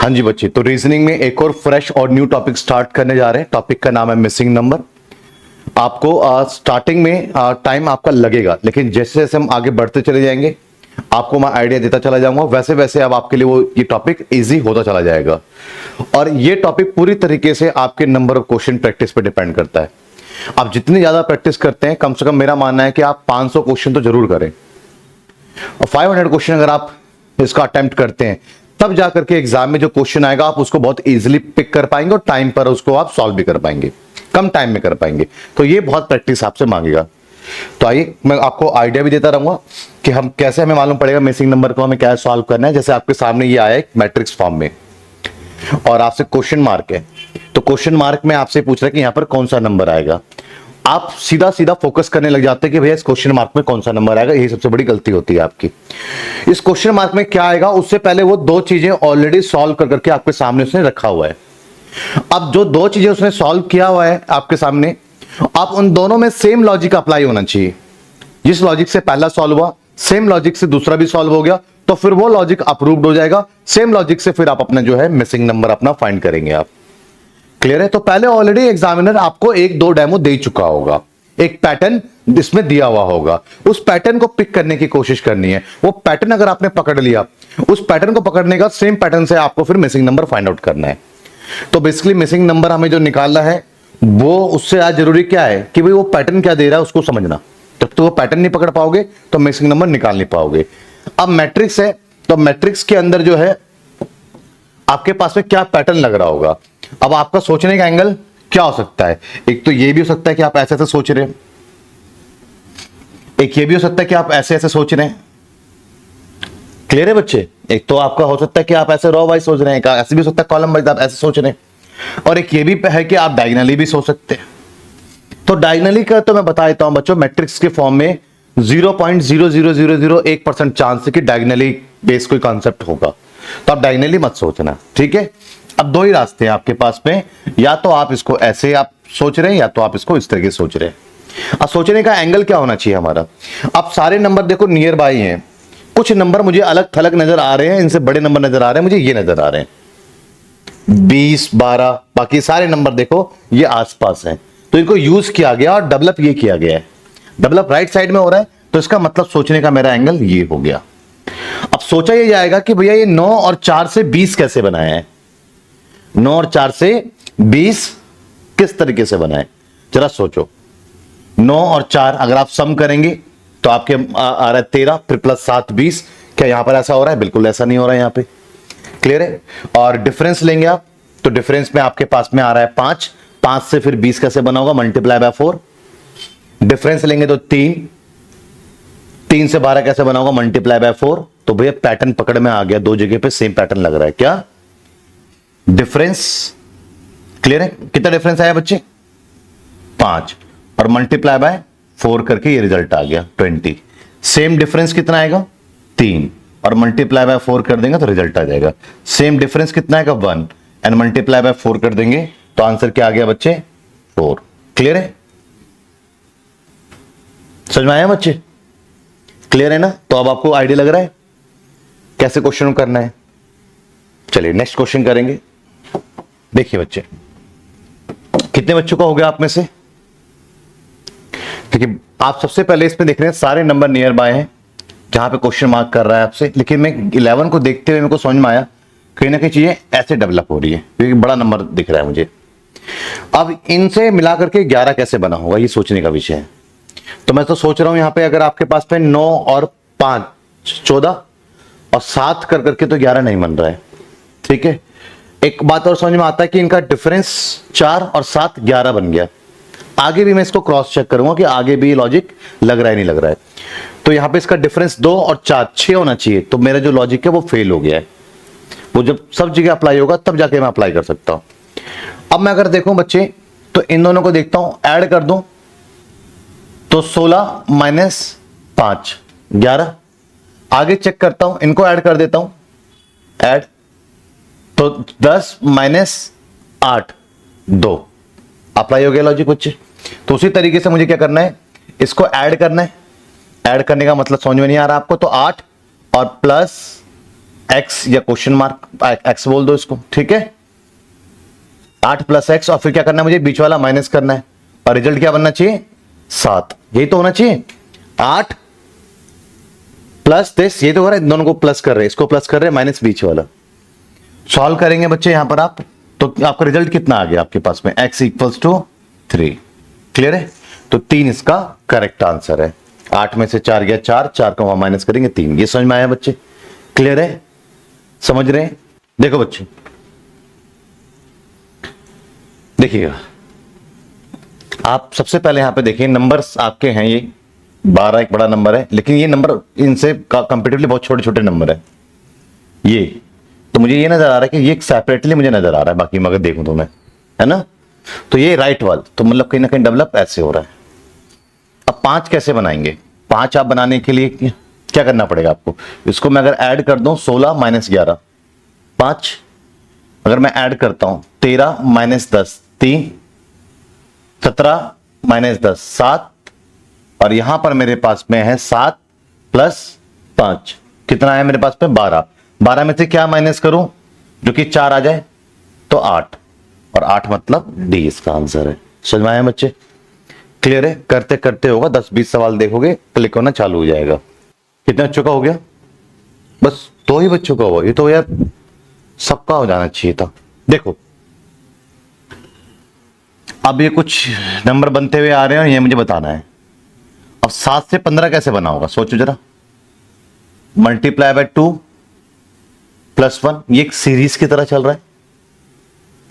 हाँ जी बच्चे, तो रीजनिंग में एक और फ्रेश और न्यू टॉपिक स्टार्ट करने जा रहे हैं। टॉपिक का नाम है मिसिंग नंबर। आपको स्टार्टिंग में टाइम आपका लगेगा, लेकिन जैसे जैसे हम आगे बढ़ते चले जाएंगे आपको मैं आइडिया देता चला जाऊंगा, वैसे वैसे अब आपके लिए वो ये टॉपिक इजी होता चला जाएगा। और ये टॉपिक पूरी तरीके से आपके नंबर ऑफ क्वेश्चन प्रैक्टिस पे डिपेंड करता है। आप जितनी ज्यादा प्रैक्टिस करते हैं, कम से कम मेरा मानना है कि आप 500 क्वेश्चन तो जरूर करें, और 500 क्वेश्चन अगर आप इसका अटेम्प्ट करते हैं तब जाकर के एग्जाम में जो क्वेश्चन आएगा आप उसको बहुत इजीली पिक कर पाएंगे और टाइम पर उसको आप सॉल्व भी कर पाएंगे, कम टाइम में कर पाएंगे। तो ये बहुत प्रैक्टिस आपसे मांगेगा। तो आइए मैं आपको आइडिया भी देता रहूंगा कि हम कैसे, हमें मालूम पड़ेगा मिसिंग नंबर को हमें क्या सॉल्व करना है। जैसे आपके सामने ये आया है मैट्रिक्स फॉर्म में और आपसे क्वेश्चन मार्क है, तो क्वेश्चन मार्क में आपसे पूछ रहा है कि यहां पर कौन सा नंबर आएगा। आप सीधा सीधा फोकस करने लग जाते हैं कि भैया इस क्वेश्चन मार्क में कौन सा नंबर आएगा। यही सबसे बड़ी गलती होती है आपकी। इस क्वेश्चन मार्क में क्या आएगा उससे पहले वो दो चीजें ऑलरेडी सॉल्व कर करके आपके सामने उसने रखा हुआ है। अब जो दो चीजें उसने सॉल्व किया हुआ है आपके सामने, आप उन दोनों में सेम लॉजिक अप्लाई होना चाहिए। जिस लॉजिक से पहला सॉल्व हुआ सेम लॉजिक से दूसरा भी सॉल्व हो गया, तो फिर वो लॉजिक अप्रूव्ड हो जाएगा। सेम लॉजिक से फिर आप अपना जो है मिसिंग नंबर अपना फाइंड करेंगे आप। क्लियर है? तो पहले ऑलरेडी एग्जामिनर आपको एक दो डेमो दे चुका होगा, एक पैटर्न इसमें दिया हुआ होगा। उस पैटर्न को पिक करने की कोशिश करनी है। वो पैटर्न अगर आपने पकड़ लिया, उस पैटर्न को पकड़ने का सेम पैटर्न से आपको फिर मिसिंग नंबर फाइंड आउट करना है। तो बेसिकली मिसिंग नंबर हमें जो निकालना है वो, उससे आज जरूरी क्या है कि भाई वो पैटर्न क्या दे रहा है उसको समझना। जब तो वो पैटर्न नहीं पकड़ पाओगे तो मिसिंग नंबर निकाल नहीं पाओगे। अब मैट्रिक्स है, तो मैट्रिक्स के अंदर जो है आपके पास में क्या पैटर्न लग रहा होगा। अब आपका सोचने का एंगल क्या हो सकता है? एक तो ये भी हो सकता है कि आप ऐसे ऐसे सोच रहे हैं, एक ये भी हो सकता है कि आप ऐसे ऐसे सोच रहे हैं। क्लियर है बच्चे? एक तो आपका हो सकता है कि आप ऐसे रो वाइज सोच रहे हैं, ऐसे भी हो सकता है कॉलम वाइज आप ऐसे सोच रहे हैं, और एक ये भी है कि आप डायगोनली भी सोच सकते हैं। तो डायगोनली का तो मैं बता देता हूं बच्चों, मैट्रिक्स के फॉर्म में 0.00001% चांस है कि डायगोनली बेस कोई कॉन्सेप्ट होगा, तो आप डायगोनली मत सोचना। ठीक है? अब दो ही रास्ते हैं आपके पास में, या तो आप इसको ऐसे आप सोच रहे हैं या तो आप इसको इस तरीके से सोच रहे हैं। अब सोचने का एंगल क्या होना चाहिए हमारा? अब सारे नंबर देखो नियर बाय हैं, कुछ नंबर मुझे अलग थलग नजर आ रहे हैं, इनसे बड़े नंबर नजर आ रहे हैं, मुझे ये नजर आ रहे हैं 20, 12, बाकी सारे नंबर देखो ये आसपास हैं। तो इनको यूज किया गया और डेवलप ये किया गया है। डेवलप राइट साइड में हो रहा है, तो इसका मतलब सोचने का मेरा एंगल ये हो गया। अब सोचा ये जाएगा कि भैया ये 9 और 4 से 20 कैसे बनाया है, 9 और 4 से 20 किस तरीके से बनाए, जरा सोचो। 9 और 4 अगर आप सम करेंगे तो आपके आ रहा है 13, फिर प्लस 7 20। क्या यहां पर ऐसा हो रहा है? बिल्कुल ऐसा नहीं हो रहा है यहां पे। क्लियर है? और डिफरेंस लेंगे आप, तो डिफरेंस में आपके पास में आ रहा है 5, 5 से फिर 20 कैसे बना होगा? Multiply by 4। डिफरेंस लेंगे तो 3, 3 से 12 कैसे बना होगा? Multiply by 4। तो भैया पैटर्न पकड़ में आ गया, दो जगह पे सेम पैटर्न लग रहा है। क्या डिफरेंस? क्लियर है? कितना डिफरेंस आया बच्चे? 5, और मल्टीप्लाई बाय 4 करके ये रिजल्ट आ गया 20। सेम डिफरेंस कितना आएगा? 3, और मल्टीप्लाई बाय 4 कर देंगे तो रिजल्ट आ जाएगा। सेम डिफरेंस कितना आएगा? 1, एंड मल्टीप्लाई बाय 4 कर देंगे तो आंसर क्या आ गया बच्चे? 4। क्लियर है? समझ में आया बच्चे? क्लियर है ना? तो अब आपको आइडिया लग रहा है कैसे क्वेश्चन करना है। चलिए नेक्स्ट क्वेश्चन करेंगे। देखिए बच्चे, कितने बच्चों का हो गया आप में से? देखिए आप सबसे पहले इसमें देख रहे हैं सारे नंबर नियर बाय हैं जहां पे क्वेश्चन मार्क कर रहा है आपसे, लेकिन मैं 11 को देखते हुए मेरे को समझ में आया कहीं ना कहीं चीजें ऐसे डेवलप हो रही है, क्योंकि बड़ा नंबर दिख रहा है मुझे। अब इनसे मिलाकर के 11 कैसे बना होगा, ये सोचने का विषय है। तो मैं तो सोच रहा हूं यहां पे अगर आपके पास में 9 और 5 14 और 7 कर करके तो 11 नहीं बन रहा है। ठीक है? एक बात और समझ में आता है कि इनका डिफरेंस 4 और 7 11 बन गया। आगे भी मैं इसको क्रॉस चेक करूंगा कि आगे भी लॉजिक लग रहा है नहीं लग रहा है। तो यहां पे इसका डिफरेंस 2 और 4 6 होना चाहिए, तो मेरा जो लॉजिक है वो फेल हो गया है। वो जब सब जगह अप्लाई होगा तब जाके मैं अप्लाई कर सकता हूं। अब मैं अगर देखूं बच्चे तो इन दोनों को देखता हूं, ऐड कर दूं तो 16 माइनस 5 11। आगे चेक करता हूं, इनको ऐड कर देता हूं, ऐड तो 10 माइनस 8 2। अप्लाई हो गया लॉजिक बच्चे। तो उसी तरीके से मुझे क्या करना है, इसको ऐड करना है। ऐड करने का मतलब समझ में नहीं आ रहा आपको? तो 8 और प्लस एक्स या क्वेश्चन मार्क एक्स बोल दो इसको, ठीक है। 8 प्लस एक्स और फिर क्या करना है मुझे, बीच वाला माइनस करना है और रिजल्ट क्या बनना चाहिए 7, यही तो होना चाहिए। 8 प्लस दिस, ये तो हो रहा है, दोनों को प्लस कर रहे हैं, इसको प्लस कर रहे हैं माइनस बीच वाला। सॉल्व करेंगे बच्चे यहां पर आप, तो आपका रिजल्ट कितना आ गया आपके पास में, x इक्वल्स टू 3। क्लियर है, तो 3 इसका करेक्ट आंसर है। 8 में से 4 गया 4, 4 का वहां माइनस करेंगे 3। ये समझ में आया बच्चे, क्लियर है, समझ रहे हैं। देखो बच्चे देखिएगा, आप सबसे पहले यहां पे देखिए नंबर्स आपके हैं, ये 12 एक बड़ा नंबर है, लेकिन ये नंबर इनसे कंपेरेटिवली बहुत छोटे छोटे नंबर है ये, तो मुझे ये नजर आ रहा है कि ये सेपरेटली मुझे नजर आ रहा है, बाकी मैं अगर देखूं तो मैं, है ना, तो ये राइट वाल, तो मतलब कहीं ना कहीं डेवलप ऐसे हो रहा है। अब 5 कैसे बनाएंगे, 5 आप बनाने के लिए क्या करना पड़ेगा आपको, इसको मैं अगर ऐड कर दूं 16 माइनस 11 5, अगर मैं ऐड करता हूं 13 माइनस 10 3, 17 माइनस 10 7, और यहां पर मेरे पास में है 7 प्लस 5, कितना है मेरे पास में 12। 12 में से क्या माइनस करूं जो कि 4 आ जाए, तो 8, और 8 मतलब डी इसका आंसर है। समझ में आया बच्चे, क्लियर है। करते करते होगा 10-20 सवाल देखोगे, क्लिक होना चालू हो जाएगा। कितना बच्चों का हो गया, बस 2 ही बच्चों का हुआ, ये तो यार सबका हो जाना चाहिए था। देखो अब ये कुछ नंबर बनते हुए आ रहे हैं और ये मुझे बताना है। अब 7 से 15 कैसे बना होगा, सोचो जरा। मल्टीप्लाई बाय 2 प्लस 1, ये एक सीरीज की तरह चल रहा है,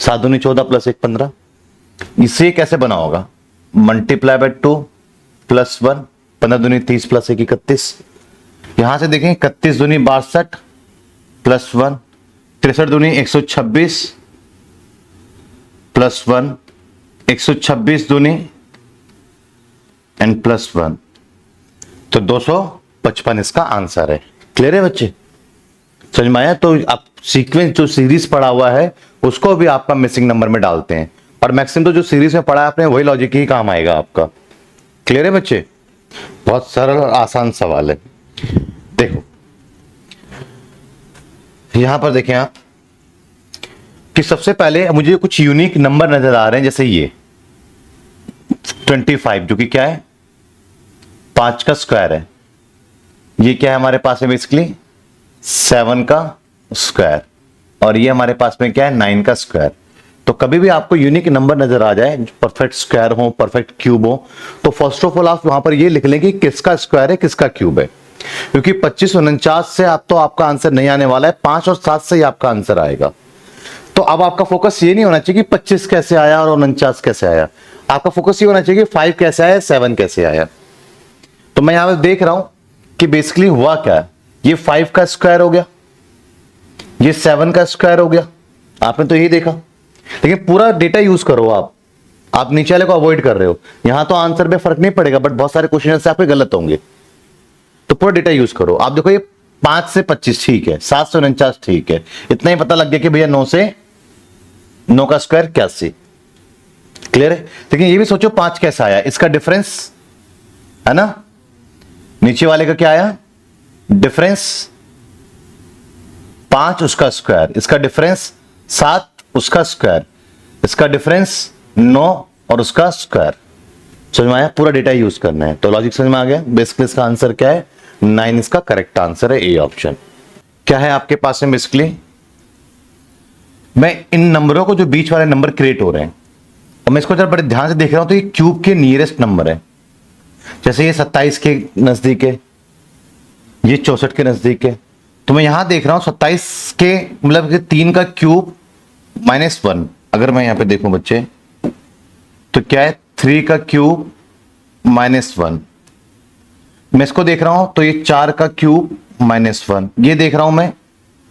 7 दूनी 14 प्लस 1 15। इसे कैसे बना होगा, मल्टीप्लाई बाय 2 प्लस 1, 15 दूनी 30 प्लस 1 31। यहां से देखें 31 दूनी 62 प्लस 1, 63 दूनी 126 प्लस 1, 126 दूनी एंड प्लस 1, तो 255 इसका आंसर है। क्लियर है बच्चे, समझ में आया। तो आप सीक्वेंस जो सीरीज पढ़ा हुआ है उसको भी आपका मिसिंग नंबर में डालते हैं, और मैक्सिमम तो जो सीरीज में पढ़ा है आपने वही लॉजिक ही काम आएगा आपका। क्लियर है बच्चे, बहुत सरल और आसान सवाल है। देखो यहां पर देखें आप कि सबसे पहले मुझे कुछ यूनिक नंबर नजर आ रहे हैं, जैसे ये 25 जो कि क्या है 5 का स्क्वायर है, ये क्या है हमारे पास है बेसिकली 7 का स्क्वायर, और ये हमारे पास में क्या है 9 का स्क्वायर। तो कभी भी आपको यूनिक नंबर नजर आ जाए, परफेक्ट स्क्वायर हो, परफेक्ट क्यूब हो, तो फर्स्ट ऑफ ऑल आप वहां पर ये लिख लेंगे किसका स्क्वायर है किसका क्यूब है, क्योंकि 25 49 से आप तो आपका आंसर नहीं आने वाला है, 5 और 7 से ही आपका आंसर आएगा। तो अब आपका फोकस ये नहीं होना चाहिए कि 25 कैसे आया और 49 कैसे आया, आपका फोकस ये होना चाहिए कि 5 कैसे आया 7 कैसे आया। तो मैं यहां पर देख रहा हूं कि बेसिकली हुआ क्या है, ये 5 का स्क्वायर हो गया, ये 7 का स्क्वायर हो गया, आपने तो यही देखा। लेकिन पूरा डेटा यूज करो आप नीचे वाले को अवॉइड कर रहे हो, यहां तो आंसर में फर्क नहीं पड़ेगा, बट बहुत सारे क्वेश्चन से आपके गलत होंगे, तो पूरा डेटा यूज करो। आप देखो ये 5 से 25 ठीक है, 7 से 49 ठीक है, इतना ही पता लग गया कि भैया 9 से 9 का स्क्वायर 81। क्लियर है। लेकिन ये भी सोचो 5 कैसा आया, इसका डिफरेंस है ना, नीचे वाले का क्या आया डिफरेंस 5 उसका स्क्वायर, इसका डिफरेंस 7 उसका स्क्वायर, इसका डिफरेंस 9 और उसका स्क्वायर। समझ में आया, पूरा डेटा यूज करना है। तो लॉजिक समझ में आ गया। बेसिकली इसका आंसर क्या है 9 इसका करेक्ट आंसर है, ए ऑप्शन। क्या है आपके पास में बेसिकली, मैं इन नंबरों को जो बीच वाले नंबर क्रिएट हो रहे हैं और मैं इसको जरा बड़े ध्यान से देख रहा हूं, तो ये क्यूब के नियरेस्ट नंबर है, जैसे ये 27 के नजदीक है, ये 64 के नजदीक है। तो मैं यहां देख रहा हूं 27 के मतलब कि 3 का क्यूब -1, अगर मैं यहां पे देखूं बच्चे तो क्या है 3 का क्यूब -1, मैं इसको देख रहा हूं तो ये 4 का क्यूब -1, ये देख रहा हूं मैं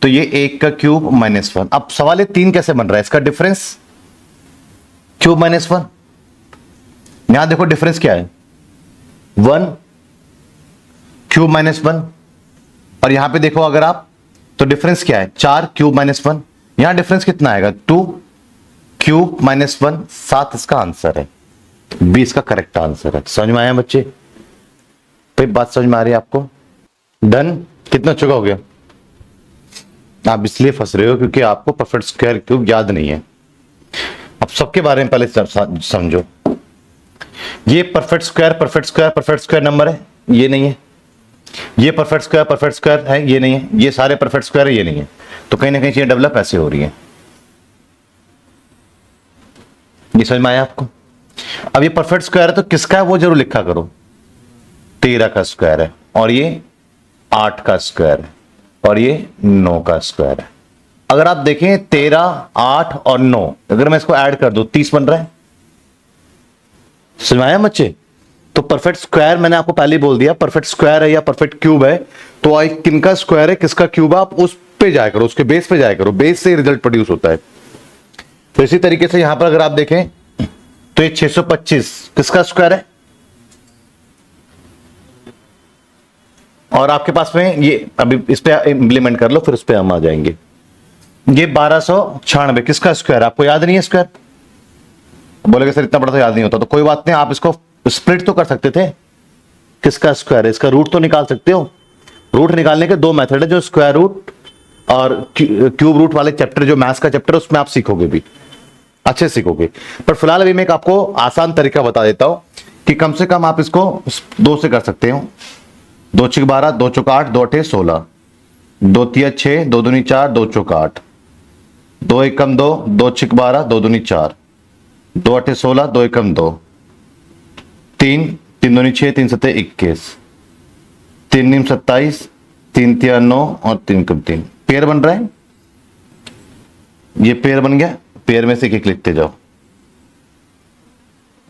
तो ये 1 का क्यूब -1। अब सवाल है 3 कैसे बन रहा है, इसका डिफरेंस क्यूब -1, यहां देखो डिफरेंस क्या है 1 क्यूब -1, और यहां पे देखो अगर आप तो डिफरेंस क्या है 4 क्यूब -1, यहां डिफरेंस कितना आएगा 2 क्यूब -1, 7 इसका आंसर है, 20 का करेक्ट आंसर है। समझ में आया बच्चे, कोई बात समझ में आ रही है आपको, डन। कितना चुका हो गया आप इसलिए फंस रहे हो क्योंकि आपको परफेक्ट स्क्वायर क्यूब याद नहीं है। अब सबके बारे में पहले समझो। ये परफेक्ट स्क्वायर नंबर है, ये नहीं है। ये परफेक्ट स्क्वायर है, ये नहीं है। ये सारे परफेक्ट स्क्वायर है, ये नहीं है। तो कहीं ना कहीं चीजें डेवलप ऐसे हो रही है। ये समझ में आया आपको? अब ये परफेक्ट स्क्वायर है तो किसका है वो जरूर लिखा करो। 13 का स्क्वायर है, और ये 8 का स्क्वायर है, और ये 9 का स्क्वायर है। अगर आप देखें 13, 8 और 9, अगर मैं इसको ऐड कर दूं 30 बन रहा है। समझ में आया बच्चे? तो परफेक्ट स्क्वायर मैंने आपको पहले ही बोल दिया, परफेक्ट स्क्वायर है या परफेक्ट क्यूब है तो किनका स्क्वायर है किसका क्यूब है, आप उस पे जाया करो, उसके बेस पे जाया करो, बेस से रिजल्ट प्रोड्यूस होता है। तो इसी तरीके से यहां पर अगर आप देखें तो ये 625 किसका स्क्वायर है, और आपके पास में ये अभी इस पे इंप्लीमेंट कर लो, फिर उस पे हम आ जाएंगे। ये 1296 किसका स्क्वायर, आपको याद नहीं है स्क्वायर? बोलेगे सर इतना बड़ा तो याद नहीं होता, तो कोई बात नहीं, आप इसको स्प्लिट तो कर सकते थे। किसका स्क्वायर है, इसका रूट तो निकाल सकते हो। रूट निकालने के दो मेथड है, जो स्क्वायर रूट और क्यूब रूट वाले चैप्टर, जो मैथ्स का चैप्टर, उसमें आप सीखोगे भी, अच्छे सीखोगे। पर फिलहाल अभी मैं एक आपको आसान तरीका बता देता हूं कि कम से कम आप इसको 2 से कर सकते हो। 2 छिक 12, 2 चौक 8, 2 अठे 16, 2 तिया 6, 2 दूनी 4, 2 चौक 8, 2 एकम 2, 2 छिक 12, 2 दूनी 4, 2 अठे 16, 2 एकम 2, 3, 3 दूनी 6, 3 सत्ते 21, 3 नीम 27, 3 तिया 9 और 3 कम 3। पेयर बन रहा है, ये पेयर बन गया। पेयर में से एक लिखते जाओ,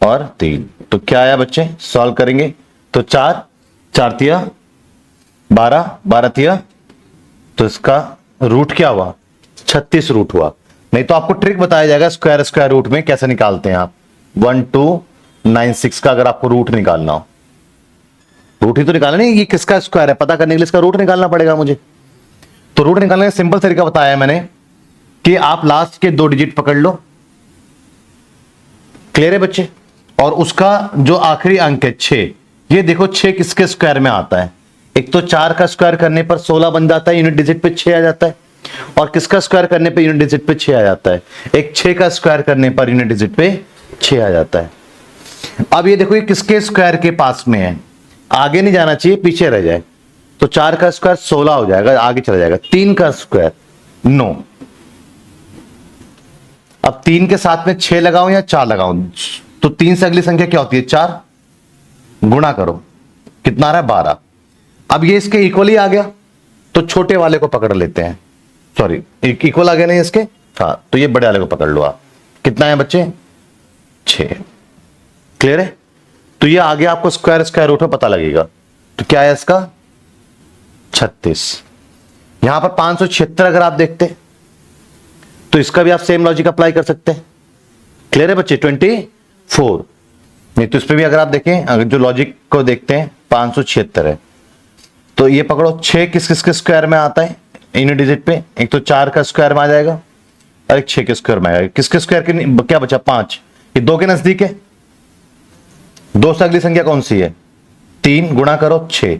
और 3। तो क्या आया बच्चे, सॉल्व करेंगे तो 4, 4 तिया 12, 12 तिया, तो इसका रूट क्या हुआ, 36 रूट हुआ। नहीं तो आपको ट्रिक बताया जाएगा स्क्वायर रूट में कैसे निकालते हैं आप। 1296 का अगर आपको रूट निकालना हो, रूट ही तो निकालना नहीं, ये किसका स्क्वायर है पता करने के लिए इसका रूट निकालना पड़ेगा मुझे। तो रूट निकालने का सिंपल तरीका बताया है मैंने कि आप लास्ट के 2 डिजिट पकड़ लो, क्लियर है बच्चे, और उसका जो आखिरी अंक है 6, ये देखो 6 किसके स्क्वायर में आता है। एक तो 4 का स्क्वायर करने पर 16 बन जाता है, यूनिट डिजिट पे 6 आ जाता है, और किसका स्क्वायर करने पे यूनिट डिजिट पे 6 आ जाता है, एक 6 का स्क्वायर करने पर यूनिट डिजिट पे 6 आ जाता है। अब ये देखो ये किसके स्क्वायर के पास में है, आगे नहीं जाना चाहिए, पीछे रह जाए। तो 4 का स्क्वायर 16 हो जाएगा, आगे चला जाएगा। 3 का स्क्वायर 9। अब 3 के साथ में 6 लगाऊं या 4 लगाऊं, तो 3 से अगली संख्या क्या होती है, 4, गुणा करो, कितना आ रहा है 12। अब ये इसके इक्वली आ गया, तो छोटे वाले को पकड़ लेते हैं, सॉरी इक्वल आ गया नहीं इसके, हाँ, तो ये बड़े वाले को पकड़ लो आप। कितना है बच्चे, 6, क्लियर है। तो ये आगे आपको स्क्वायर रूट में पता लगेगा। तो क्या है इसका, 36। यहां पर 576 अगर आप देखते तो इसका भी आप सेम लॉजिक अप्लाई कर सकते हैं, क्लियर है बच्चे। 24 नहीं तो इस पर भी अगर आप देखें, अगर जो लॉजिक को देखते हैं 576 है, तो ये पकड़ो 6 किस किस के स्क्वायर में आता है यूनिट डिजिट पे, एक तो 4 का स्क्वायर में आ जाएगा और एक 6 के स्क्वायर में आएगा। किसके स्क्वायर के क्या बचा, 5, ये 2 के नजदीक है। 2 से अगली संख्या कौन सी है, 3, गुणा करो 6।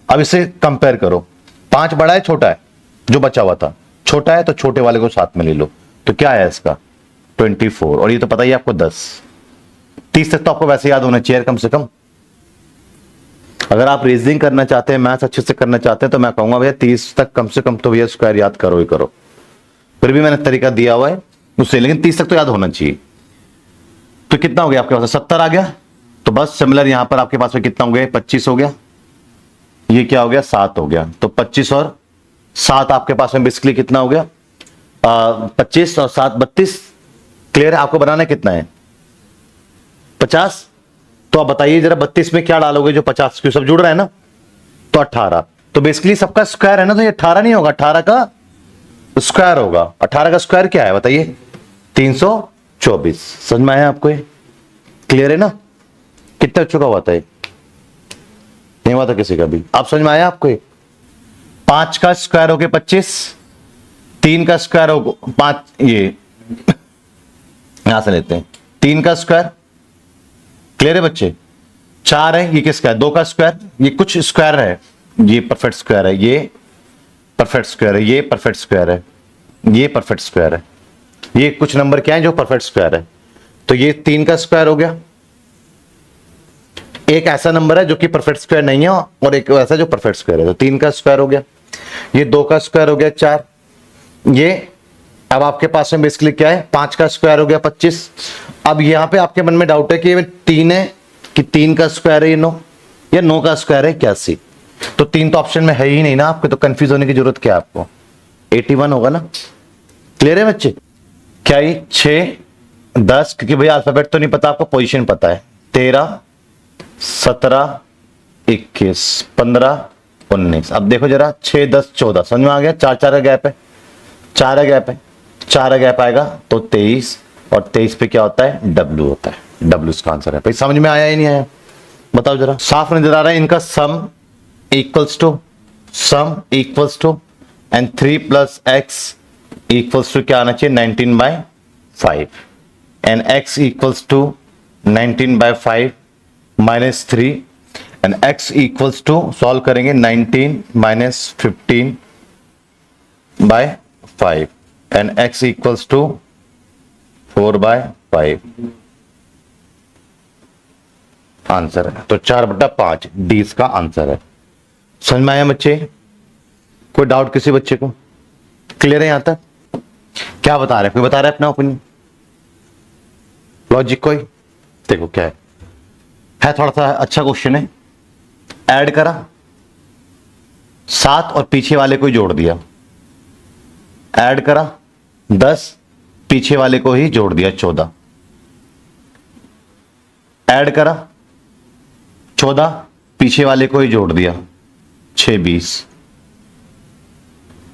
अब इसे कंपेयर करो, 5 बड़ा है छोटा है, जो बचा हुआ था छोटा है, तो छोटे वाले को साथ में ले लो। तो क्या है इसका 24, और ये तो पता ही आपको 10। 30 तक तो आपको वैसे याद होना चाहिए कम से कम। अगर आप रीजनिंग करना चाहते हैं, मैथ्स अच्छे से करना चाहते हैं, तो मैं कहूंगा भैया 30 तक कम से कम तो भैया स्क्वायर याद करो ही करो। फिर भी मैंने तरीका दिया हुआ है उससे, लेकिन 30 तक तो याद होना चाहिए। तो कितना हो गया आपके पास, 70 आ गया। तो बस सिमिलर यहां पर आपके पास में कितना हो गया, 25 हो गया। ये क्या हो गया, 7 हो गया। तो 25 और 7 आपके पास में बेसिकली कितना हो गया, 25 और 7 32। क्लियर है, आपको बनाना कितना है, 50। तो आप बताइए जरा 32 में क्या डालोगे जो 50 क्यों सब जुड़ रहा है ना, तो 18। तो बेसिकली सबका स्क्वायर है ना, तो ये 18 नहीं होगा, 18 का स्क्वायर होगा। 18 का स्क्वायर क्या है बताइए, 324। समझ में आया आपको, ये क्लियर है ना। कितना चुका हुआ था, नहीं हुआ था किसी का भी। आप समझ में आया आपको, 5 का स्क्वायर हो गया 25, 3 का स्क्वायर हो 5, ये यहां से लेते हैं 3 का स्क्वायर, क्लियर है बच्चे। 4 है, ये किसका है, 2 का स्क्वायर, ये कुछ स्क्वायर है, ये परफेक्ट स्क्वायर है, ये परफेक्ट स्क्वायर है, ये परफेक्ट स्क्वायर है, ये परफेक्ट स्क्वायर है, ये कुछ नंबर क्या है जो परफेक्ट स्क्वायर है। तो ये 3 का स्क्वायर हो गया, एक ऐसा नंबर है जो कि परफेक्ट स्क्वायर नहीं है और एक ऐसा जो परफेक्ट स्क्वायर है, तो 3 का स्क्वायर हो गया। ये 2 का स्क्वायर हो गया 4। ये अब आपके पास में बेसिकली क्या है, 5 का स्क्वायर हो गया 25। अब यहां पे आपके मन में डाउट है कि ये 3 है कि 3 का स्क्वायर है ये 9 या 9 का स्क्वायर है 81। तो 3 तो ऑप्शन में है ही नहीं ना आपके, तो कंफ्यूज होने की जरूरत क्या है आपको, 81 होगा ना। क्लियर है बच्चे? क्या ये 6 10, क्योंकि भैया अल्फाबेट तो नहीं पता आपको, पोजीशन पता है। 13 17 21 15 19। अब देखो जरा 6 10 14 समझ में आ गया, 4 4 का गैप है, 4 का गैप है, 4 का गैप आएगा तो 23, और 23 पे क्या होता है, W होता है। W इसका आंसर है। भाई समझ में आया ही नहीं आया, बताओ जरा। साफ नजर आ रहा है इनका sum equals to and 3 + x equals to क्या आना चाहिए, 19/5 and x equals to 19/5 -3 and x equals to solve करेंगे 19 - 15/5 and x equals to 4/5 answer है। तो 4/5 डी इसका आंसर है। समझ में आया बच्चे? कोई डाउट किसी बच्चे को? क्लियर है यहां तक? क्या बता रहे हैं, कोई बता रहा है अपना ओपिनियन, लॉजिक कोई? देखो क्या है थोड़ा सा अच्छा क्वेश्चन है। ऐड करा 7 और पीछे वाले को ही जोड़ दिया, ऐड करा 10 पीछे वाले को ही जोड़ दिया 14, ऐड करा 14 पीछे वाले को ही जोड़ दिया 6 20,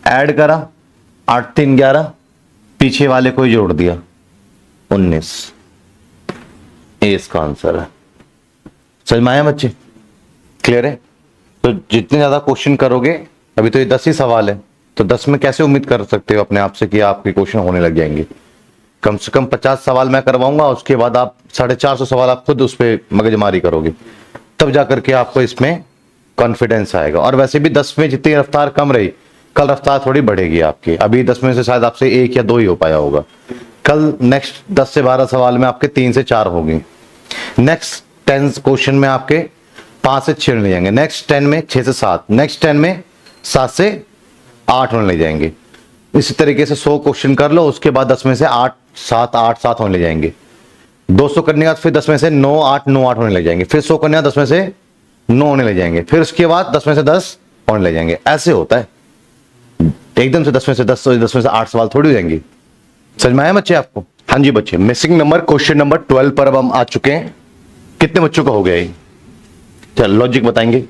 ऐड करा 8 3 11 पीछे वाले को ही जोड़ दिया 19। ए इसका आंसर है। समझ में आया बच्चे? क्लियर है? तो जितने ज्यादा क्वेश्चन करोगे, अभी तो ये 10 ही सवाल है, तो 10 में कैसे उम्मीद कर सकते हो अपने आप से कि आपके क्वेश्चन होने लग जाएंगे। कम से कम 50 सवाल मैं करवाऊंगा, उसके बाद आप 450 सवाल आप खुद उस पर मगजमारी करोगे, तब जाकर के आपको इसमें कॉन्फिडेंस आएगा। और वैसे भी 10 में जितनी रफ्तार कम रही, कल रफ्तार थोड़ी बढ़ेगी आपकी। अभी 10 में से शायद आपसे 1 या 2 ही हो पाया होगा, कल नेक्स्ट 10 से 12 सवाल में आपके 3 से 4 होंगे, नेक्स्ट 10 क्वेश्चन में आपके 5 से 6 होने जाएंगे, नेक्स्ट 10 में 6 से 7, नेक्स्ट 10 में 7 से 8 होने लग जाएंगे। इसी तरीके से 100 क्वेश्चन कर लो, उसके बाद 10 में से 8 7 होने लग जाएंगे। 200 करने के बाद फिर 10 में से 9 8 होने लग जाएंगे, फिर 100 करने के बाद 10 में से 9 होने लग जाएंगे, फिर उसके बाद 10 में से 10 होने लग जाएंगे। ऐसे होता है, एकदम से 10 में से 10 में से 8 सवाल थोड़ी हो जाएंगे। समझ में आया बच्चे आपको? हाँ जी बच्चे, मिसिंग नंबर क्वेश्चन नंबर 12 पर अब हम आ चुके हैं। कितने बच्चों का हो गया ये? चल लॉजिक बताएंगे।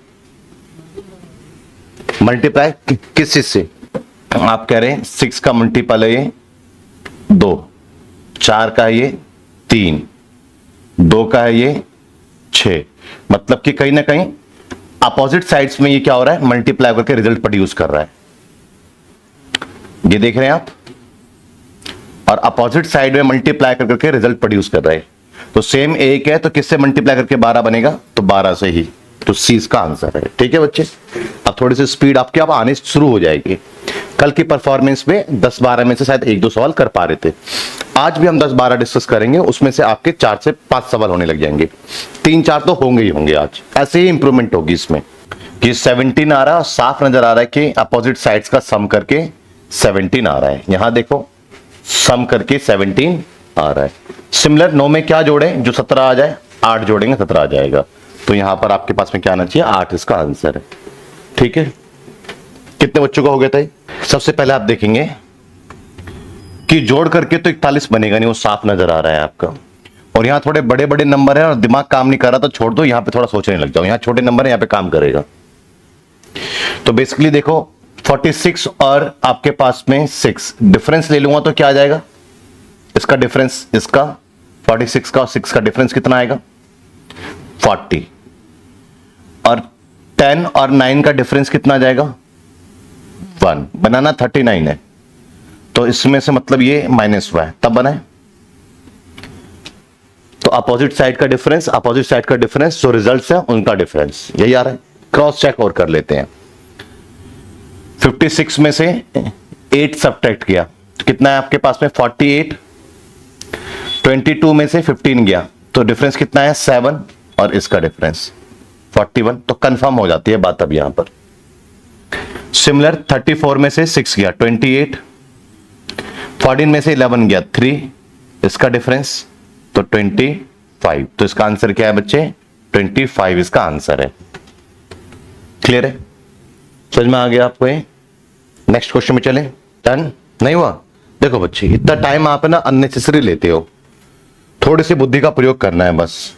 मल्टीप्लाई किस चीज से? आप कह रहे हैं 6 का मल्टीपल है ये 2, 4 का है ये 3, 2 का है ये 6, मतलब कि कहीं ना कहीं अपोजिट साइड्स में ये क्या हो रहा है, मल्टीप्लाई करके रिजल्ट प्रोड्यूस कर रहा है। ये देख रहे हैं आप, और अपोजिट साइड में मल्टीप्लाई करके रिजल्ट प्रोड्यूस कर रहा है। तो सेम 1 है तो किससे मल्टीप्लाई करके 12 बनेगा, तो 12 से ही। तो सी इसका आंसर है। ठीक है बच्चे, अब थोड़ी सी स्पीड आपके अब आने शुरू हो जाएगी। कल की परफॉर्मेंस में 10-12 में से शायद 1-2 सवाल कर पा रहे थे, आज भी हम 10-12 डिस्कस करेंगे, उसमें से आपके 4 से 5 सवाल होने लग जाएंगे, 3-4 तो होंगे ही होंगे आज। ऐसे ही इंप्रूवमेंट होगी इसमें कि 17 आ रहा है और साफ नजर आ रहा है कि अपोजिट साइड्स का सम करके 17 आ रहा है। यहां देखो सम करके 17 आ रहा है। सिमिलर 9 में क्या जोड़े जो 17 आ जाए, 8 जोड़ेंगे 17 आ जाएगा। तो यहां पर आपके पास में क्या आना चाहिए, 8 इसका आंसर है। ठीक है, कितने बच्चों का हो गया था? सबसे पहले आप देखेंगे कि जोड़ करके तो 41 बनेगा नहीं, वो साफ नजर आ रहा है आपका। और यहां थोड़े बड़े बड़े नंबर है और दिमाग काम नहीं कर रहा तो छोड़ दो, यहां पे थोड़ा सोचने लग जाओ। यहां छोटे नंबर है, यहां पे काम करेगा। तो बेसिकली देखो 46 और आपके पास में 6 डिफरेंस ले लूंगा तो क्या आ जाएगा, इसका डिफरेंस, इसका 46 का और 6 का डिफरेंस कितना आएगा, 40। और 10 और 9 का डिफरेंस कितना आ जाएगा, 1। बनाना 39 है, तो इसमें से मतलब ये माइनस हुआ है तब बनाए। तो अपोजिट साइड का डिफरेंस, अपोजिट साइड का डिफरेंस जो रिजल्ट्स है उनका डिफरेंस यही आ रहा है। क्रॉस चेक और कर लेते हैं। 56 में से 8 सब्ट्रैक्ट किया तो कितना है आपके पास में 48। 22 में से 15 गया तो डिफरेंस कितना है 7 और इसका डिफरेंस 41। तो कंफर्म हो जाती है बात अब यहां पर। सिमिलर 34 में से 6 गया 28। 14 में से 11 गया 3, इसका डिफरेंस तो 25। तो इसका आंसर क्या है बच्चे 25 इसका आंसर है। क्लियर है, समझ में आ गया आपको ये। नेक्स्ट क्वेश्चन में चले। डन नहीं हुआ। देखो बच्चे इतना टाइम आप है ना अननेसेसरी लेते हो, थोड़ी सी बुद्धि का प्रयोग करना है बस।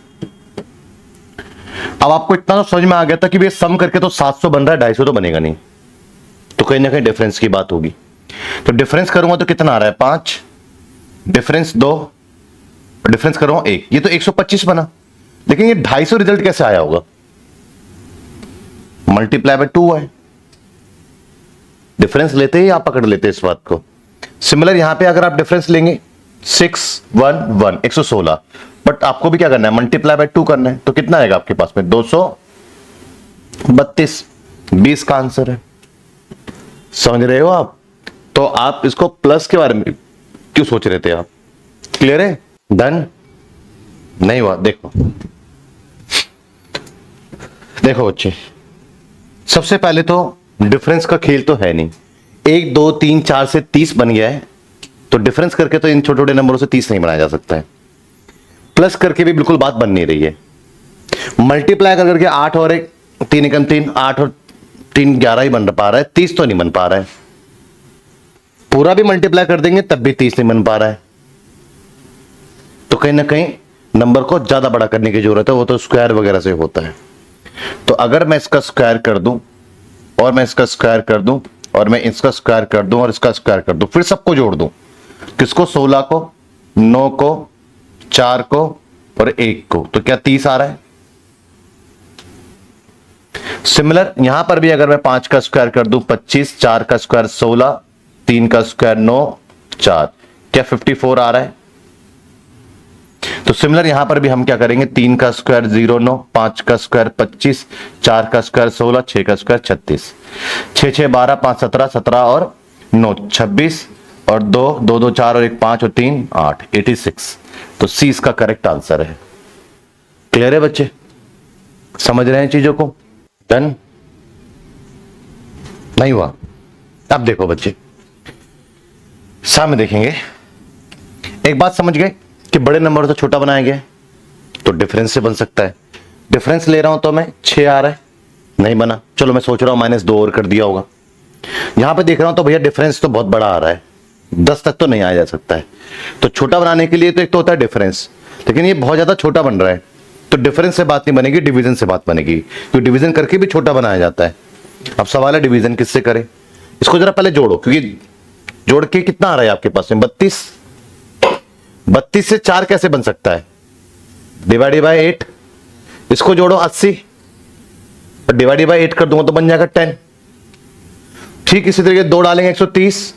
अब आपको इतना तो समझ में आ गया था कि ये सम करके तो 700 बन रहा है, 250 तो बनेगा नहीं, तो कहीं ना कहीं डिफरेंस की बात होगी। तो डिफरेंस करूंगा तो कितना आ रहा है 5, डिफरेंस 2, डिफरेंस करूंगा 1, ये तो 125 बना। लेकिन ये 250 रिजल्ट कैसे आया होगा, मल्टीप्लाई बाय 2 है। डिफरेंस लेते ही आप पकड़ लेते इस बात को। सिमिलर यहां पे अगर आप डिफरेंस लेंगे 6 1 1 116, बट आपको भी क्या करना है मल्टीप्लाई बाय 2 करना है। तो कितना आएगा आपके पास में 232, 20 का आंसर है। समझ रहे हो आप। तो आप इसको प्लस के बारे में क्यों सोच रहे थे आप। क्लियर है। डन नहीं हुआ। देखो देखो बच्चे, सबसे पहले तो डिफरेंस का खेल तो है नहीं। 1 2 3 4 से 30 बन गया है, तो डिफरेंस करके तो इन छोटे छोटे नंबरों से 30 नहीं बनाया जा सकता है। प्लस करके भी बिल्कुल बात बन नहीं रही है। मल्टीप्लाई करके 8 और 1 3 एकम 3, 8 और 3 11 ही बन पा रहा है, 30 तो नहीं बन पा रहा है। पूरा भी मल्टीप्लाई कर देंगे तब भी 30 नहीं बन पा रहा है। तो कहीं ना कहीं नंबर को ज्यादा बड़ा करने की जरूरत है, वो तो स्क्वायर वगैरह से होता है। तो अगर मैं इसका स्क्वायर कर दूं और मैं इसका स्क्वायर कर दूं और मैं इसका स्क्वायर कर दूं और इसका स्क्वायर कर दूं, फिर सबको जोड़ दूं, किसको 16 को 9 को 4 को और 1 को, तो क्या 30 आ रहा है। सिमिलर यहां पर भी अगर मैं 5 का स्क्वायर कर दूं 25, 4 का स्क्वायर 16, 3 का स्क्वायर 9, 4, क्या 54 आ रहा है। तो सिमिलर यहां पर भी हम क्या करेंगे 3 का स्क्वायर 0 9, 5 का स्क्वायर 25, 4 का स्क्वायर 16, 6 का स्क्वायर 36, 6 6 12, 5 17, 17 और 9 26 और 2 2 2 4 और 1 5 और 3 8, 86। तो सी इसका करेक्ट आंसर है। क्लियर है बच्चे, समझ रहे हैं चीजों को। डन नहीं हुआ। अब देखो बच्चे सामने देखेंगे, एक बात समझ गए कि बड़े नंबर से छोटा बनाया गया तो डिफरेंस से बन सकता है। डिफरेंस ले रहा हूं तो मैं 6 आ रहा है, नहीं बना, चलो मैं सोच रहा हूं -2 और कर दिया होगा। यहां पे देख रहा हूं तो भैया डिफरेंस तो बहुत बड़ा आ रहा है, 10 तक तो नहीं आया जा सकता है। तो छोटा बनाने के लिए तो एक तो होता है डिफरेंस, लेकिन ये बहुत ज्यादा छोटा बन रहा है, तो डिफरेंस से बात नहीं बनेगी, डिवीजन से बात बनेगी, क्योंकि डिवीजन करके भी छोटा बनाया जाता है। अब सवाल है डिवीजन किससे करें। इसको जरा पहले जोड़ो, क्योंकि जोड़ के कितना आ रहा है आपके पास में 32। 32 से 4 कैसे बन सकता है, डिवाइडेड बाय 8। इसको जोड़ो 80 और डिवाइडेड बाय 8 कर दूंगा तो बन जाएगा 10। ठीक इसी तरीके 2 डालेंगे 130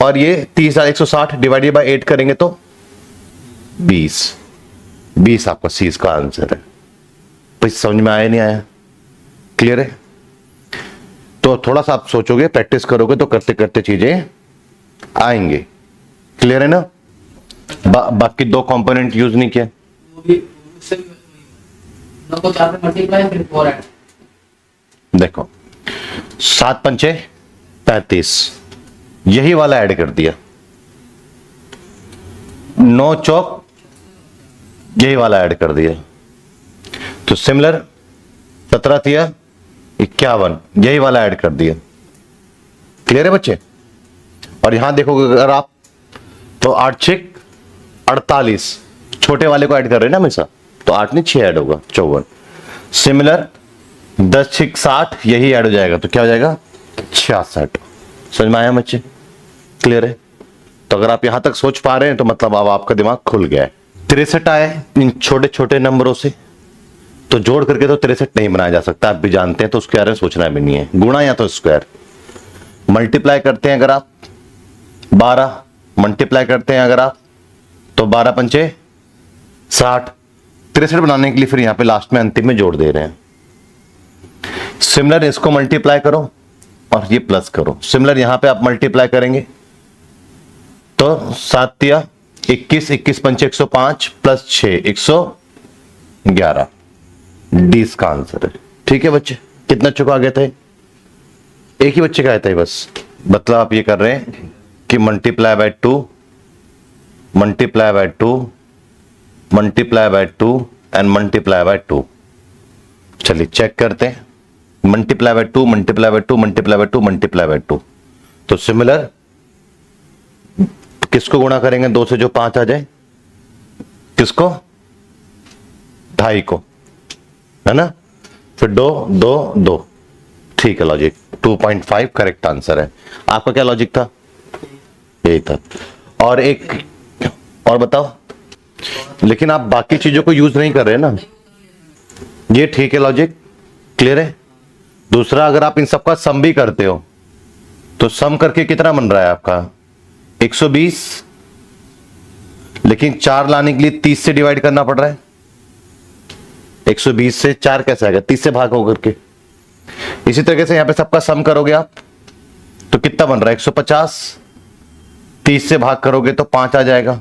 और ये 30 160 डिवाइडेड बाय 8 करेंगे तो 20 आपका सी इसका आंसर है। तो समझ में आया नहीं आया। क्लियर है। तो थोड़ा सा आप सोचोगे प्रैक्टिस करोगे तो करते करते चीजें आएंगे। क्लियर है ना। बाकी 2 कंपोनेंट यूज नहीं किया। देखो 7 पंचे 35, यही वाला ऐड कर दिया। 9 चौक यही वाला ऐड कर दिया। तो सिमिलर 17 तिया 51, यही वाला ऐड कर दिया। क्लियर है बच्चे। और यहां देखोगे अगर आप तो 8 6 48, छोटे वाले को ऐड कर रहे हैं ना हमेशा, तो 8 नहीं 6 ऐड होगा 54। सिमिलर 10 6 60, यही ऐड हो जाएगा तो क्या हो जाएगा 66। समझ में आया बच्चे। क्लियर है। तो अगर आप यहां तक सोच पा रहे हैं तो मतलब अब आपका दिमाग खुल गया है। 63 आए इन छोटे छोटे नंबरों से, तो जोड़ करके तो 63 नहीं बनाया जा सकता, आप भी जानते हैं, तो उसके बारे में सोचना भी नहीं है। गुणा या तो स्क्वायर। मल्टीप्लाई करते हैं अगर आप 12, मल्टीप्लाई करते हैं अगर आप तो 12 पंचे 60। 63 बनाने के लिए फिर यहां पे लास्ट में अंतिम में जोड़ दे रहे हैं। सिमिलर इसको मल्टीप्लाई करो और ये प्लस करो। सिमिलर यहां पे आप मल्टीप्लाई करेंगे तो 7 तिया 21, 21 पंचे 105 प्लस 6 111। डी इसका आंसर है। ठीक है बच्चे, कितना चुका आ गए थे? एक ही बच्चे का आया था बस। मतलब आप ये कर रहे हैं कि multiply by 2, multiply by 2, multiply by 2 and multiply by 2। चलिए चेक करते हैं। Multiply by 2, multiply by 2, multiply by 2, multiply by 2। तो सिमिलर किसको गुणा करेंगे 2 से जो 5 आ जाए? किसको? 2.5 को, है ना? फिर 2 2 2। ठीक है लॉजिक, 2.5 करेक्ट आंसर है। आपका क्या लॉजिक था? यही था। और एक और बताओ, लेकिन आप बाकी चीजों को यूज नहीं कर रहे ना। ये ठीक है लॉजिक, क्लियर है। दूसरा, अगर आप इन सबका सम भी करते हो तो सम करके कितना बन रहा है आपका? 120, लेकिन 4 लाने के लिए 30 से डिवाइड करना पड़ रहा है। 120 से 4 कैसे आएगा? 30 से भाग होकर के। इसी तरीके से यहां पे सबका सम करोगे आप तो कितना बन रहा है? 150। 30 से भाग करोगे तो 5 आ जाएगा।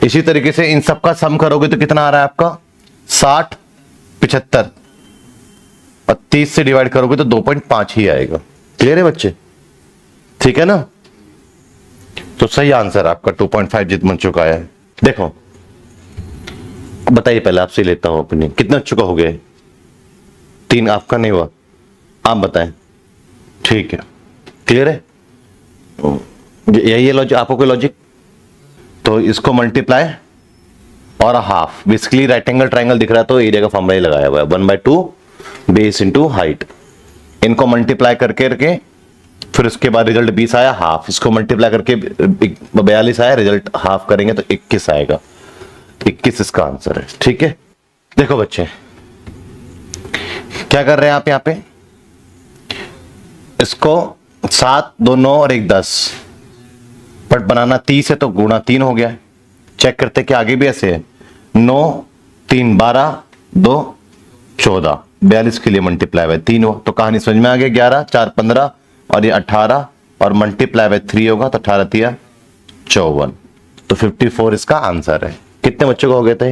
इसी तरीके से इन सबका सम करोगे तो कितना आ रहा है आपका? 60, 75 और 30 से डिवाइड करोगे तो 2.5 ही आएगा। क्लियर है बच्चे? ठीक है ना? तो सही आंसर आपका 2.5 जित बन चुका है। देखो बताइए, पहले आपसे लेता हूं अपनी, कितना चुका हो गया? 3 आपका नहीं हुआ, आप बताएं। ठीक है, क्लियर है? यही है लॉजिक, आपको कोई लॉजिक? तो इसको मल्टीप्लाई और half, basically right angle triangle दिख रहा है तो एरिया का फॉर्मूला ही लगाया हुआ है 1/2 बेस इंटू हाइट। इनको मल्टीप्लाई करके फिर उसके बाद रिजल्ट 20 आया, हाफ। इसको मल्टीप्लाई करके 42 आया, रिजल्ट हाफ करेंगे तो 21 आएगा। 21 इसका आंसर है। ठीक है, देखो बच्चे क्या कर रहे हैं आप यहां पे? इसको 7 2 9 और 1 10, बट बनाना 30 है तो गुणा 3 हो गया। चेक करते कि आगे भी ऐसे है। 9 3 12 2 14, 42 के लिए मल्टीप्लाई बाय 3 हो तो कहानी समझ में आ गया। 11 4 15 और ये 18 और मल्टीप्लाई बाय 3 होगा तो 18 3 54, तो 54 इसका आंसर है। कितने बच्चों का हो गया था?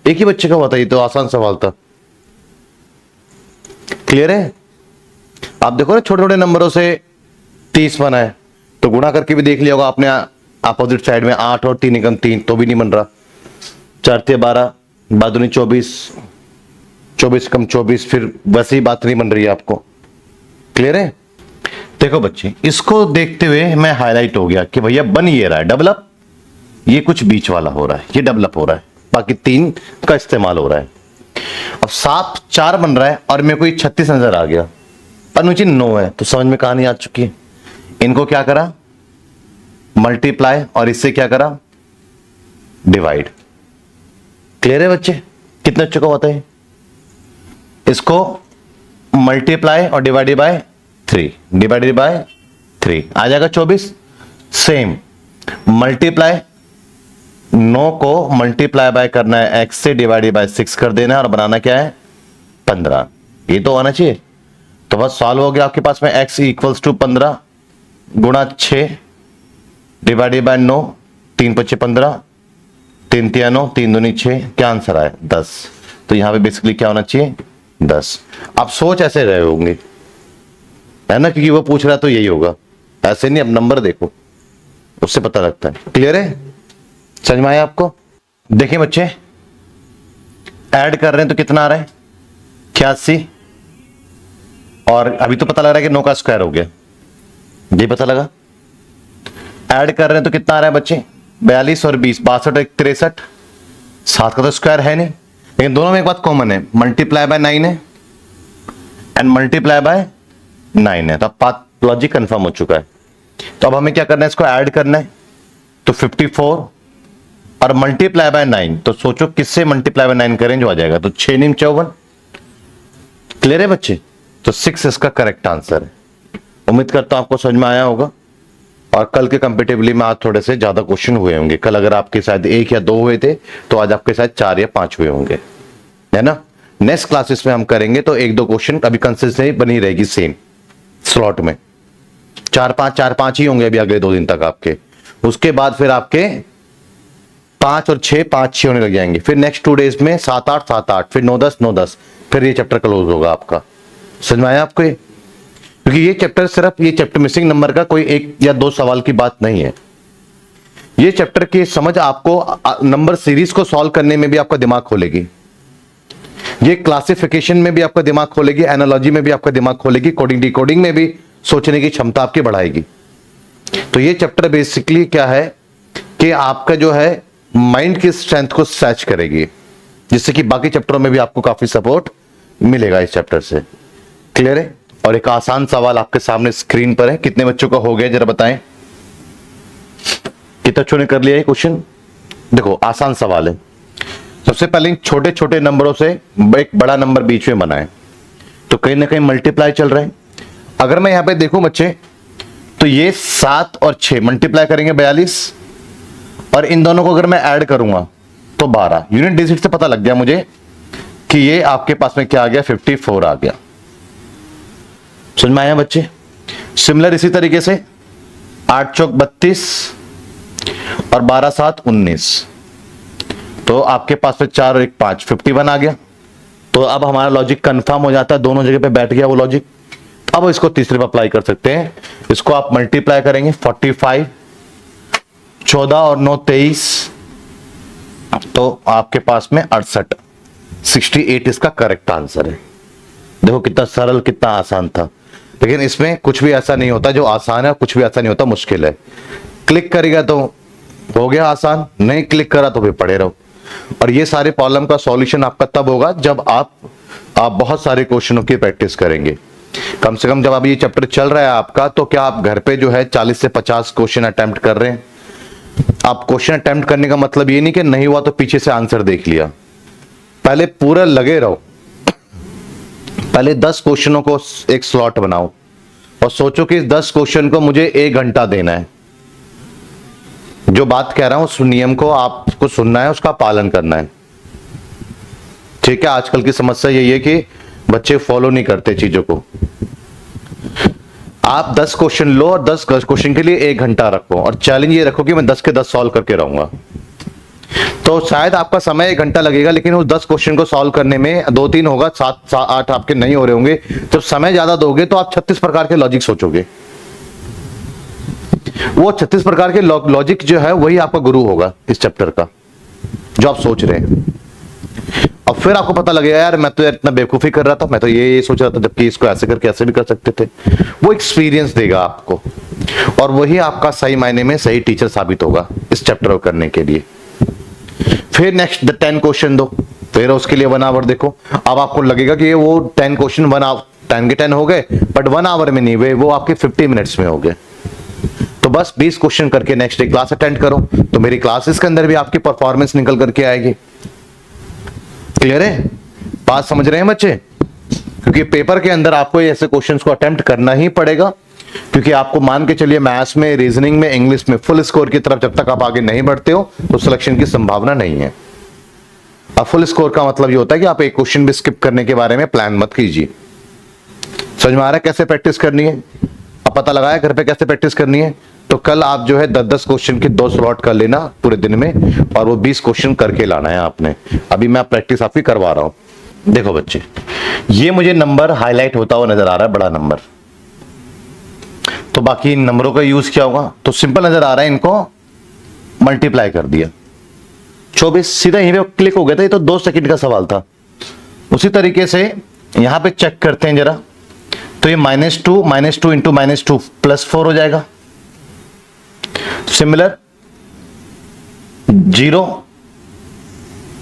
एक ही बच्चे का हुआ था। ये तो आसान सवाल था। क्लियर है? आप देखो ना, छोटे छोटे नंबरों से 30 बना है तो गुणा करके भी देख लिया होगा आपने अपोजिट साइड में। 8 और 3 एकम 3 तो भी नहीं बन रहा। 4 3 12, 12 24, 24 कम 24, फिर वैसे ही बात नहीं बन रही है आपको। क्लियर है? देखो बच्चे, इसको देखते हुए मैं हाईलाइट हो गया कि भैया बन ये रहा है डेवलप, ये कुछ बीच वाला हो रहा है, ये डेवलप हो रहा है, बाकी 3 का इस्तेमाल हो रहा है। अब 7 4 बन रहा है और मेरे को ये 36 नजर आ गया, अनुचित 9 है, तो समझ में कहानी आ चुकी है। इनको क्या करा? मल्टीप्लाई और इससे क्या करा? डिवाइड। क्लियर है बच्चे? कितना चुका होता है? इसको मल्टीप्लाई और डिवाइडेड बाय 3, डिवाइडेड बाय 3 आ जाएगा 24। सेम मल्टीप्लाई 9 को मल्टीप्लाई बाय करना है x से, डिवाइडेड बाय 6 कर देना है और बनाना क्या है? 15। ये तो आना चाहिए। तो बस सॉल्व हो गया आपके पास में। x इक्वल्स टू 15 गुणा 6 डिवाइडेड बाय 9, 3 5 15, 3 3 9, 3 दूनी 6, क्या आंसर आया? 10। तो यहां पे बेसिकली क्या होना चाहिए? 10। आप सोच ऐसे रहे होंगे, है ना, क्योंकि वो पूछ रहा है तो यही होगा। ऐसे नहीं, अब नंबर देखो, उससे पता लगता है। क्लियर है? समझ में आया आपको? देखिए बच्चे, ऐड कर रहे हैं तो कितना आ रहा है? 81। और अभी तो पता लग रहा है कि 9 का स्क्वायर हो गया, ये पता लगा। ऐड कर रहे हैं तो कितना आ रहा है बच्चे? 42 और 20, 62 एक 63। 7 का तो स्क्वायर है नहीं, लेकिन दोनों में एक बात कॉमन है, मल्टीप्लाई बाय 9 है एंड मल्टीप्लाई बाय 9 है। तो अब लॉजिक कंफर्म हो चुका है। तो अब हमें क्या करना है? इसको ऐड करना है। तो 54 और मल्टीप्लाई बाय 9, तो सोचो किससे मल्टीप्लाई बाय 9 करें जो आ जाएगा? तो 6 9 54। क्लियर है बच्चे? तो 6 इसका करेक्ट आंसर है। उम्मीद करता हूं आपको समझ में आया होगा। और कल के कंपेटिवली में आज थोड़े से ज्यादा क्वेश्चन हुए होंगे। कल अगर आपके शायद 1 या 2 हुए थे तो आज आपके शायद 4 या 5 हुए होंगे, है ना? नेक्स्ट क्लासेस में हम करेंगे तो एक दो क्वेश्चन अभी कंसिस्टेंसी बनी रहेगी सेम स्लॉट में, 4-5 ही होंगे अभी अगले 2 दिन तक आपके। उसके बाद फिर आपके 5 और 6 5-6 होने लग जाएंगे। फिर नेक्स्ट 2 डेज में 7-8 फिर 9-10 फिर ये चैप्टर क्लोज होगा आपका। समझ में आया आपको? क्योंकि ये चैप्टर सिर्फ ये चैप्टर मिसिंग नंबर का कोई 1 या 2 सवाल की बात नहीं है। ये चैप्टर की समझ आपको नंबर सीरीज को सॉल्व करने में भी आपका दिमाग खोलेगी, ये क्लासिफिकेशन में भी आपका दिमाग खोलेगी, एनालॉजी में भी आपका दिमाग खोलेगी, कोडिंग डिकोडिंग में भी सोचने की क्षमता आपकी बढ़ाएगी। तो ये चैप्टर बेसिकली क्या है कि आपका जो है माइंड की स्ट्रेंथ को सैच करेगी, जिससे कि बाकी चैप्टरों में भी आपको काफी सपोर्ट मिलेगा इस चैप्टर से। क्लियर है? और एक आसान सवाल आपके सामने स्क्रीन पर है, कितने बच्चों का हो गया जरा बताएं, कितने बच्चों ने कर लिया ये क्वेश्चन? देखो आसान सवाल है। सबसे पहले छोटे छोटे नंबरों से एक बड़ा नंबर बीच में बनाएं, तो कहीं ना कहीं मल्टीप्लाई चल रहा है। अगर मैं यहां पे देखूं बच्चे, तो ये 7 और 6 मल्टीप्लाई करेंगे 42, और इन दोनों को अगर मैं ऐड करूंगा तो 12। यूनिट डिजिट से पता लग गया मुझे कि ये आपके पास में क्या आ गया, 54 आ गया। समझ में आया बच्चे? सिमिलर इसी तरीके से 8 चौक 32 और 12 7 19, तो आपके पास में 4 और 1 5 51 आ गया। तो अब हमारा लॉजिक कंफर्म हो जाता है, दोनों जगह पे बैठ गया वो लॉजिक। अब इसको तीसरे पे अप्लाई कर सकते हैं। इसको आप मल्टीप्लाई करेंगे 45, 14 और 9 23, तो आपके पास में 68, 68 इसका करेक्ट आंसर है। देखो कितना सरल, कितना आसान था। लेकिन इसमें कुछ भी ऐसा नहीं होता जो आसान है, कुछ भी ऐसा नहीं होता मुश्किल है। क्लिक करेगा तो हो गया आसान, नहीं क्लिक करा तो फिर पड़े रहो। और ये सारे प्रॉब्लम का सॉल्यूशन आपका तब होगा जब आप बहुत सारे क्वेश्चनों की प्रैक्टिस करेंगे। कम से कम जब अभी ये चैप्टर चल रहा है आपका, तो क्या आप घर पे जो है 40 से 50 क्वेश्चन अटेम्प्ट कर रहे हैं? आप क्वेश्चन अटेम्प्ट करने का मतलब ये नहीं कि नहीं हुआ तो पीछे से आंसर देख लिया। पहले पूरा लगे रहो, पहले 10 क्वेश्चनों को एक स्लॉट बनाओ और सोचो कि इस 10 क्वेश्चन को मुझे 1 घंटा देना है। जो बात कह रहा हूं उस नियम को आपको सुनना है, उसका पालन करना है। ठीक है? आजकल की समस्या यही है कि बच्चे फॉलो नहीं करते चीजों को। आप 10 क्वेश्चन लो और 10 क्वेश्चन के लिए 1 घंटा रखो, और चैलेंज ये रखो कि मैं 10 के 10 सॉल्व करके रहूंगा। तो शायद आपका समय 1 घंटा लगेगा, लेकिन उस 10 क्वेश्चन को सॉल्व करने में 2-3 होगा, 7-8 आपके नहीं हो रहे होंगे। जब समय ज्यादा दोगे तो आप 36 प्रकार के लॉजिक सोचोगे। वो 36 प्रकार के लॉजिक जो है वही आपका गुरु होगा इस चैप्टर का, जो आप सोच रहे हैं। अब फिर आपको पता लगेगा यार मैं तो यार इतना बेवकूफी कर रहा था, मैं तो ये सोच रहा था, जबकि इसको ऐसे करके ऐसे भी कर सकते थे। वो एक्सपीरियंस देगा आपको, और वही आपका सही मायने में सही टीचर साबित होगा इस चैप्टर को करने के लिए। फिर नेक्स्ट 10 क्वेश्चन दो, फिर उसके लिए 1 आवर देखो। अब आपको लगेगा कि ये वो 10 क्वेश्चन 10 के 10 हो गए, बट 1 आवर में नहीं हुए, वो आपके 50 मिनट्स में हो गए। तो बस 20 क्वेश्चन करके नेक्स्ट डे क्लास अटेंड करो, तो मेरी क्लासेस के अंदर भी आपकी परफॉर्मेंस निकल करके आएगी। क्लियर है? बात समझ रहे हैं बच्चे? क्योंकि पेपर के अंदर आपको ऐसे क्वेश्चंस को अटेम्प्ट करना ही पड़ेगा, क्योंकि आपको मान के चलिए मैथ्स में, रीजनिंग में, इंग्लिश में फुल स्कोर की तरफ जब तक आप आगे नहीं बढ़ते हो तो सिलेक्शन की संभावना नहीं है। अब फुल स्कोर का मतलब ये होता है कि आप एक क्वेश्चन भी स्किप करने के बारे में प्लान मत कीजिए। समझ में आ रहा है कैसे प्रैक्टिस करनी है? अब पता लगाया घर पे कैसे प्रैक्टिस करनी है? तो कल आप जो है 10-10 क्वेश्चन के 2 स्लॉट कर लेना पूरे दिन में, और वो 20 क्वेश्चन करके लाना है आपने। अभी मैं प्रैक्टिस आपकी करवा रहा हूं। देखो बच्चे, ये मुझे नंबर हाईलाइट होता हुआ नजर आ रहा है, बड़ा नंबर। तो बाकी इन नंबरों का यूज क्या होगा? तो सिंपल नजर आ रहा है, इनको मल्टीप्लाई कर दिया। 24 सीधा यहीं पे क्लिक हो गया था, ये तो 2 सेकंड का सवाल था। उसी तरीके से यहां पे चेक करते हैं जरा, तो ये -2 इंटू -2 +4 हो जाएगा। सिमिलर 0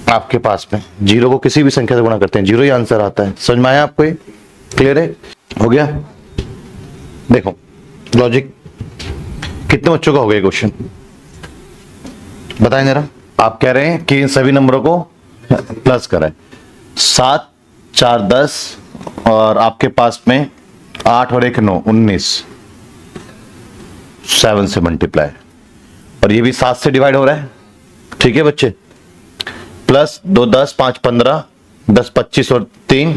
आपके पास में, 0 को किसी भी संख्या से गुणा करते हैं 0 ही आंसर आता है। समझ में आया आपको? ये क्लियर है? हो गया? देखो लॉजिक, कितने बच्चों का हो गया क्वेश्चन बताएं जरा। आप कह रहे हैं कि इन सभी नंबरों को प्लस करें, 7 4 10 और आपके पास में 8 और 1 9 19, 7 से मल्टीप्लाई, और ये भी 7 से डिवाइड हो रहा है। ठीक है बच्चे? प्लस 2 10 5 15 10 25 और 3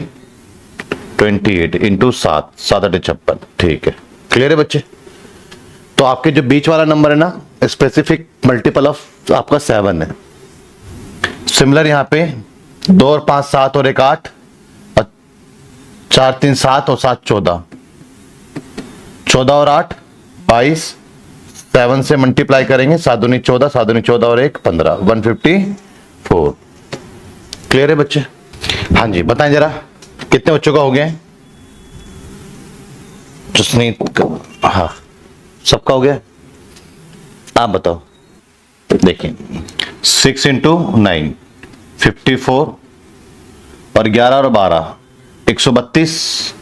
28 इंटू 7, 7 8 56। ठीक है, क्लियर है बच्चे। तो आपके जो बीच वाला नंबर है ना, स्पेसिफिक मल्टीपल ऑफ आपका 7 है। सिमिलर यहां पे 2 और 5 7 और 1 8 और 4 3 7 और 7 14, 14 और 8 22, 7 से मल्टीप्लाई करेंगे, 7 दूनी 14, 7 दूनी 14 और 1 15, 154। क्लियर है बच्चे? हाँ जी, बताएं जरा कितने बच्चों का हो गया? जसनीत, हाँ सबका हो गया। आप बताओ। देखिए 6 इंटू 9 54 और 11 और 12 132।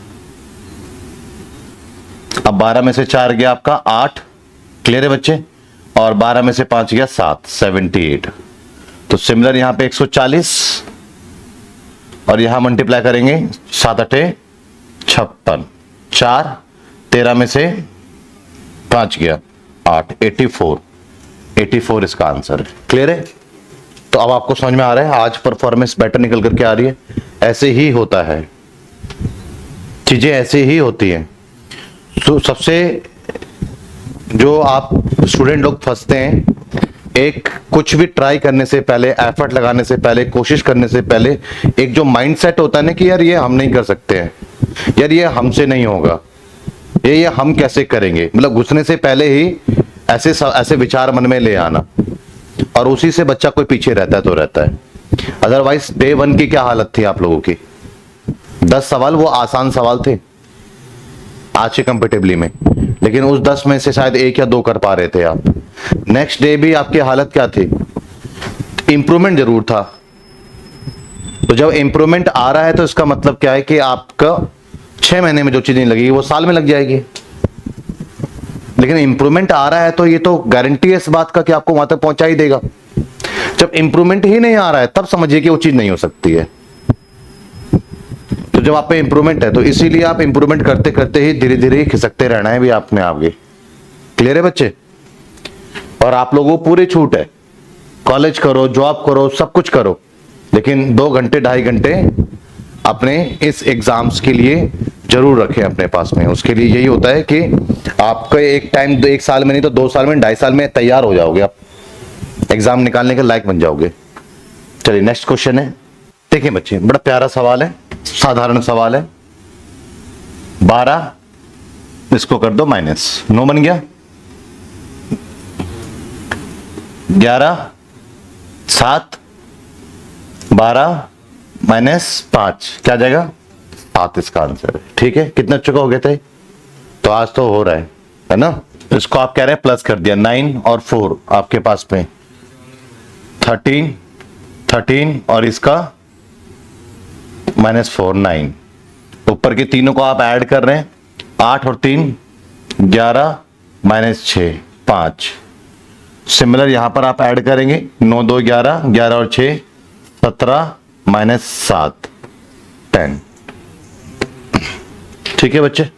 अब 12 में से 4 गया आपका 8। क्लियर है बच्चे? और 12 में से 5 गया 7, 78। तो सिमिलर यहां पे 140 और यहां मल्टीप्लाई करेंगे 7 8 56, 4 13 में से 5 गया 8, 84 इसका आंसर है। क्लियर है? तो अब आपको समझ में आ रहा है आज परफॉर्मेंस बेटर निकल करके आ रही है। ऐसे ही होता है, चीजें ऐसे ही होती हैं। तो सबसे जो आप स्टूडेंट लोग फंसते हैं, एक कुछ भी ट्राई करने से पहले, एफर्ट लगाने से पहले, कोशिश करने से पहले एक जो माइंडसेट होता है ना कि यार ये हम नहीं कर सकते हैं, यार ये हमसे नहीं होगा, ये हम कैसे करेंगे, मतलब घुसने से पहले ही ऐसे विचार मन में ले आना, और उसी से बच्चा कोई पीछे रहता है तो रहता है। अदरवाइज डे 1 की क्या हालत थी आप लोगों की? 10 सवाल वो आसान सवाल थे आज के कंपेटिबली में, लेकिन उस 10 में से शायद 1 या 2 कर पा रहे थे आप। नेक्स्ट डे भी आपकी हालत क्या थी? इंप्रूवमेंट जरूर था। तो जब इंप्रूवमेंट आ रहा है तो इसका मतलब क्या है कि आपका 6 महीने में जो चीज नहीं लगेगी वो साल में लग जाएगी। लेकिन इंप्रूवमेंट आ रहा है तो ये तो गारंटी है इस बात का कि आपको वहां तक पहुंचा ही देगा। जब इंप्रूवमेंट ही नहीं आ रहा है तब समझिए कि वो चीज नहीं हो सकती है। तो जब आप पे इंप्रूवमेंट है तो इसीलिए आप इंप्रूवमेंट करते करते ही धीरे धीरे खिसकते रहना है भी आपने आगे। क्लियर है बच्चे? और आप लोगों को पूरी छूट है, कॉलेज करो, जॉब करो, सब कुछ करो, लेकिन 2 घंटे 2.5 घंटे अपने इस एग्जाम्स के लिए जरूर रखें अपने पास में। उसके लिए यही होता है कि आपका एक टाइम 1 साल में नहीं तो 2 साल में, 2.5 साल में तैयार हो जाओगे, आप एग्जाम निकालने के लायक बन जाओगे। चलिए नेक्स्ट क्वेश्चन है। देखिए बच्चे, बड़ा प्यारा सवाल है, साधारण सवाल है। 12 इसको कर दो माइनस, 9 बन गया। 11 7 12 माइनस 5 क्या जाएगा? 7 इसका आंसर है। ठीक है, कितना चुका हो गए थे? तो आज तो हो रहा है ना? इसको आप कह रहे हैं प्लस कर दिया, 9 और 4 आपके पास में 13 और इसका -4 9। ऊपर के तीनों को आप ऐड कर रहे हैं, 8 और 3 11 -6 5। सिमिलर यहां पर आप ऐड करेंगे, 9 2 11, 11 और 6 17 -7 10। ठीक है बच्चे?